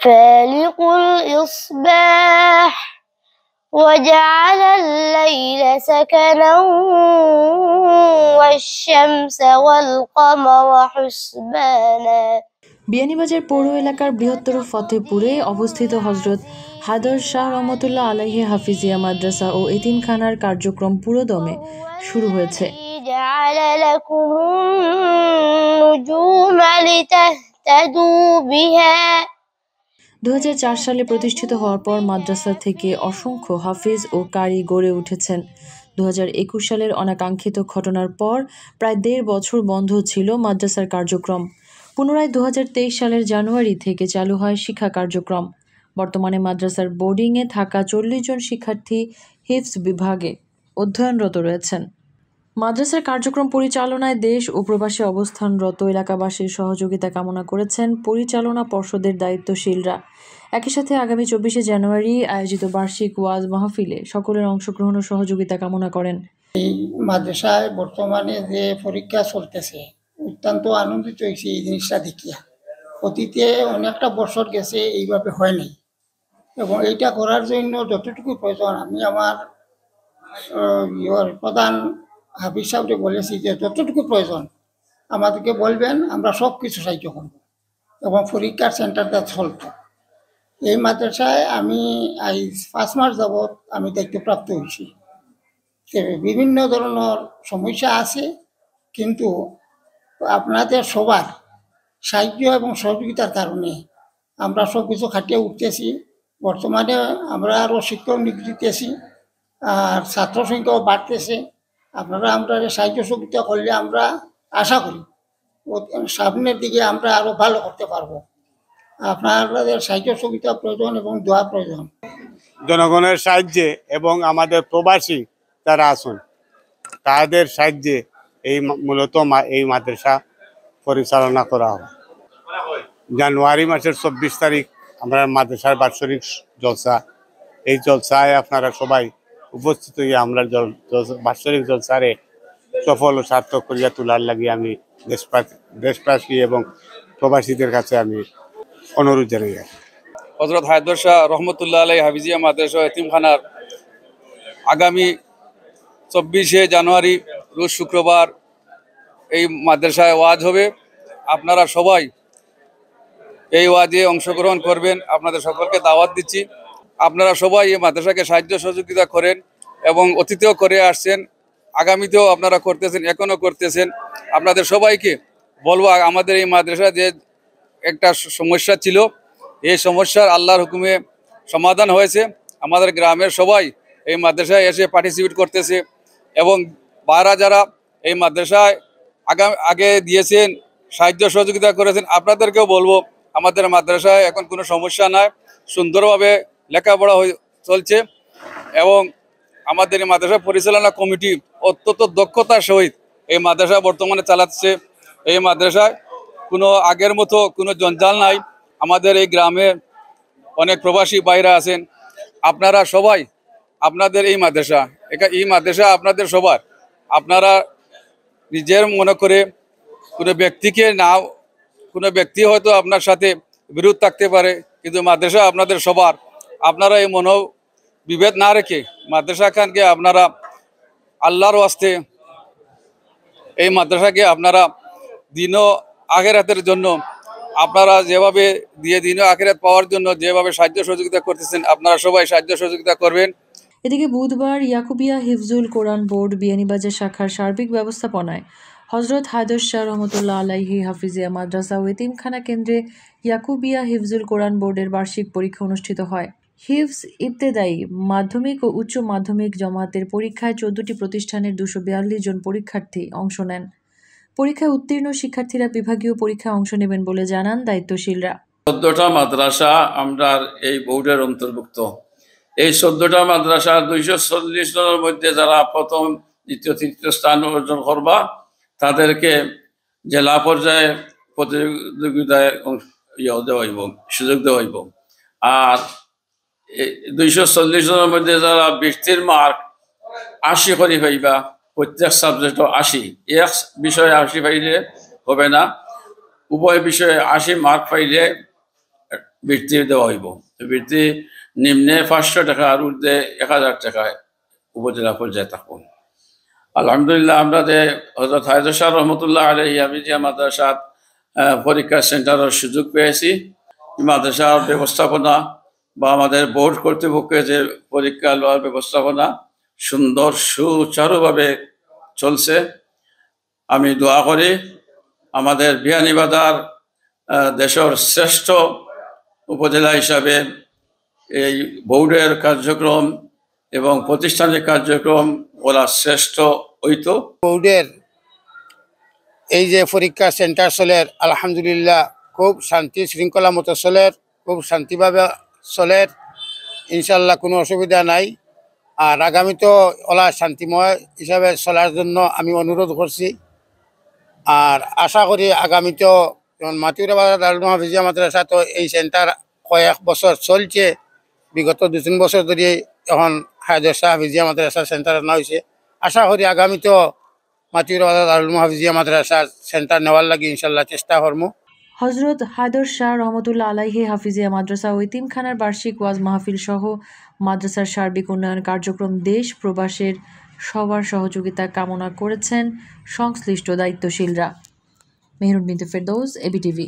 فالق الإصباح وجعل الليل سكنا والشمس والقمر حسبانا। বিয়ানীবাজার পৌর এলাকার বৃহত্তর ফতেপুরে অবস্থিত হযরত হায়দার শাহ রহমতুল্লাহ আলাইহি হাফিজিয়া মাদ্রাসা ও এতিমখানার কার্যক্রম পুরোদমে শুরু হয়েছে। 2004 সালে প্রতিষ্ঠিত হওয়ার পর মাদ্রাসা থেকে অসংখ্য হাফিজ ও কারি গড়ে উঠেছেন। 2021 সালের অনাকাঙ্ক্ষিত ঘটনার পর প্রায় 1.5 বছর বন্ধ ছিল মাদ্রাসার কার্যক্রম। পুনরায় 2023 সালের জানুয়ারি থেকে চালু হয় শিক্ষা কার্যক্রম। বর্তমানে মাদ্রাসার বোর্ডিংয়ে থাকা 40 জন শিক্ষার্থী হিফজ বিভাগে অধ্যয়নরত রয়েছেন। মাদ্রাসার কার্যক্রম পরিচালনায় দেশ ও প্রবাসে অবস্থানরত এলাকাবাসীর সহযোগিতা কামনা করেছেন পরিচালনা পর্ষদের দায়িত্বশীলরা। একই সাথে আগামী 24শে জানুয়ারি আয়োজিত বার্ষিক ওয়াজ মাহফিলে সকলের অংশগ্রহণ ও সহযোগিতা কামনা করেন। এই মাদ্রাসায় বর্তমানে যে পরীক্ষা চলতেছে অত্যন্ত আনন্দিত হয়েছি এই জিনিসটা দেখিয়া। অতীতে অনেকটা বছর গেছে এইভাবে হয় নাই, এবং এইটা করার জন্য যতটুকু প্রয়োজন আমি আমার প্রধান হাফিজ সাহেবকে বলেছি যে যতটুকু প্রয়োজন আমাদেরকে বলবেন, আমরা সব কিছু সাহায্য করব। এবং পরীক্ষার সেন্টারটা চলত। এই মাদ্রাসায় আমি আজ 5 মাস যাবৎ আমি দায়িত্বপ্রাপ্ত হয়েছি। বিভিন্ন ধরনের সমস্যা আছে, কিন্তু আপনাদের সবার সাহায্য এবং সহযোগিতার কারণে আমরা সব কিছু খাটিয়ে উঠতেছি। বর্তমানে আমরা আরও শিক্ষক নিয়োগ দিতেছি, আর ছাত্র সংখ্যাও বাড়তেছে। আপনারা আমরা সাহায্য সহযোগিতা করলে আমরা আশা করি সামনের দিকে আমরা আরও ভালো করতে পারবো। আপনাদের সাহায্য সহযোগিতা প্রয়োজন এবং দোয়া প্রয়োজন। জনগণের সাহায্যে এবং আমাদের প্রবাসী যারা আছেন তাদের সাহায্যে এই মূলত এই মাদ্রাসা পরিচালনা করা হয়। জানুয়ারি মাসের 24 তারিখ আমরা মাদ্রাসার বাৎসরিক জলসা, এই জলসায় আপনারা সবাই উপস্থিত হয়ে আমরা বাৎসরিক জলসারে সফল ও সার্থক করিয়া তোলার লাগে আমি দেশবাসী এবং প্রবাসীদের কাছে আমি অনুরোধ জানাই। হযরত হায়দার শাহ রহমতুল্লাহ আলাইহি হাফিজিয়া মাদ্রাসা এতিমখানার আগামী 24শে জানুয়ারি রোজ শুক্রবার এই মাদ্রাসায় ওয়াজ হবে। আপনারা সবাই এই ওয়াজে অংশগ্রহণ করবেন, আপনাদের সকলকে দাওয়াত দিচ্ছি। আপনারা সবাই এই মাদ্রাসাকে সাহায্য সহযোগিতা করেন এবং অতীতেও করে আসছেন, আগামীতেও আপনারা করতেছেন, এখনও করতেছেন। আপনাদের সবাইকে বলবো, আমাদের এই মাদ্রাসা যে একটা সমস্যা ছিল, এই সমস্যার আল্লাহর হুকুমে সমাধান হয়েছে। আমাদের গ্রামের সবাই এই মাদ্রাসায় এসে পার্টিসিপেট করতেছে, এবং বারা যারা এই মাদ্রাসায় আগে দিয়েছেন, সাহায্য সহযোগিতা করেছেন, আপনাদেরকেও বলবো আমাদের মাদ্রাসায় এখন কোনো সমস্যা নাই, সুন্দরভাবে লেখাপড়া চলছে। এবং আমাদের এই মাদ্রাসা পরিচালনা কমিটি অত্যন্ত দক্ষতার সহিত এই মাদ্রাসা বর্তমানে চালাচ্ছে। এই মাদ্রাসায় কোনো আগের মতো কোনো জঞ্জাল নাই। আমাদের এই গ্রামে অনেক প্রবাসী বাইরা আছেন। আপনারা সবাই আপনাদের এই মাদ্রাসা আপনাদের সবার, আপনারা নিজের মনে করে কোনো ব্যক্তিকে না, কোনো ব্যক্তি হয়তো আপনার সাথে বিরোধ থাকতে পারে, কিন্তু মাদ্রাসা আপনাদের সবার। আপনারা এই মনোবিভেদ না রেখে মাদ্রাসা খানকে আপনারা আল্লাহর ওয়াস্তে এই মাদ্রাসাকে আপনারা দিন ও আখিরাতের জন্য আপনারা যেভাবে দিন ও আখিরাত পাওয়ার জন্য যেভাবে সাহায্য সহযোগিতা করতেছেন, আপনারা সবাই সাহায্য সহযোগিতা করবেন। এদিকে বুধবার ইয়াকুবিয়া হিফজুল কোরআন বোর্ড বিয়ানীবাজার শাখার সার্বিক ব্যবস্থাপনায় হযরত হায়দার শাহ রহমতুল্লাহ আলাইহি হাফিজিয়া মাদ্রাসা ও এতিমখানা কেন্দ্রে ইয়াকুবিয়া হিফজুল কোরআন বোর্ডের বার্ষিক পরীক্ষা অনুষ্ঠিত হয়। হিফজ ইবতেদায়ী, মাধ্যমিক ও উচ্চ মাধ্যমিক জমাতের পরীক্ষায় 14টি প্রতিষ্ঠানের 242 জন পরীক্ষার্থী অংশ নেন। পরীক্ষায় উত্তীর্ণ শিক্ষার্থীরা বিভাগীয় পরীক্ষায় অংশ নেবেন বলে জানান দায়িত্বশীলরা। 14টা মাদ্রাসা আমরা এই বোর্ডের অন্তর্ভুক্ত। এই 14টা মাদ্রাসা 240 জনের মধ্যে যারা প্রথম, দ্বিতীয়, তৃতীয় স্থান অর্জন করবা তাদেরকে জেলা পর্যায়ে প্রতিযোগিতায় সুযোগ দেওয়া হইব। আর 240 জনের মধ্যে যারা বৃত্তির মার্ক 80 করে পাইবা, প্রত্যেক সাবজেক্টও 80, এক বিষয়ে 80 পাইলে হবে না, উভয় বিষয়ে 80 মার্ক পাইলে বৃত্তি দেওয়া হইব। বৃত্তি নিম্নে 500 টাকা আর ঊর্ধ্বে 1000 টাকায় উপজেলা পর্যায়ে থাকব। আলহামদুলিল্লাহ, আমরা যে হযরত হায়দার শাহ রহমতুল্লাহ আলাইহি হাফিজিয়া মাদ্রাসাত পরীক্ষা সেন্টারের সুযোগ পেয়েছি। মাদ্রাসার ব্যবস্থাপনা বা আমাদের বোর্ড কর্তৃপক্ষের যে পরীক্ষা লওয়ার ব্যবস্থাপনা সুন্দর সুচারুভাবে চলছে। আমি দোয়া করি আমাদের বিয়ানীবাজার দেশের শ্রেষ্ঠ উপজেলা হিসাবে এই বোর্ডের কার্যক্রম এবং প্রতিষ্ঠানের কার্যক্রম ওরা শ্রেষ্ঠ হইতো। বোর্ডের এই যে পরীক্ষা সেন্টার চলের আলহামদুলিল্লাহ খুব শান্তি শৃঙ্খলা মতো চলের, খুব শান্তিভাবে চলের, ইনশাল্লাহ কোনো অসুবিধা নাই। আর আগামীতেও ওলা শান্তিময় হিসাবে চলার জন্য আমি অনুরোধ করছি। আর আশা করি আগামীতেও যেমন মাতিউরাবাজার দারুল হাফিজিয়া মাদ্রাসা তো এই সেন্টার কয়েক বছর চলছে, বিগত 2-3 বছর ধরে এখন হায়দার শাহ হাফিজিয়া মাদ্রাসা সেন্টার না হয়েছে। আশা করি আগামীতেও মাতিউরাবাজার দারুল হাফিজিয়া মাদ্রাসা সেন্টার নেওয়ার লাগে ইনশাল্লাহ চেষ্টা করবো। হজরত হায়দার শাহ রহমতুল্লাহ আলাইহি হাফিজিয়া মাদ্রাসা ও ইতিমখানার বার্ষিক ওয়াজ মাহফিল সহ মাদ্রাসার সার্বিক উন্নয়ন কার্যক্রম দেশ প্রবাসের সবার সহযোগিতা কামনা করেছেন সংশ্লিষ্ট দায়িত্বশীলরা। মেহরুন বিনতে ফেরদৌস, এবিটিভি।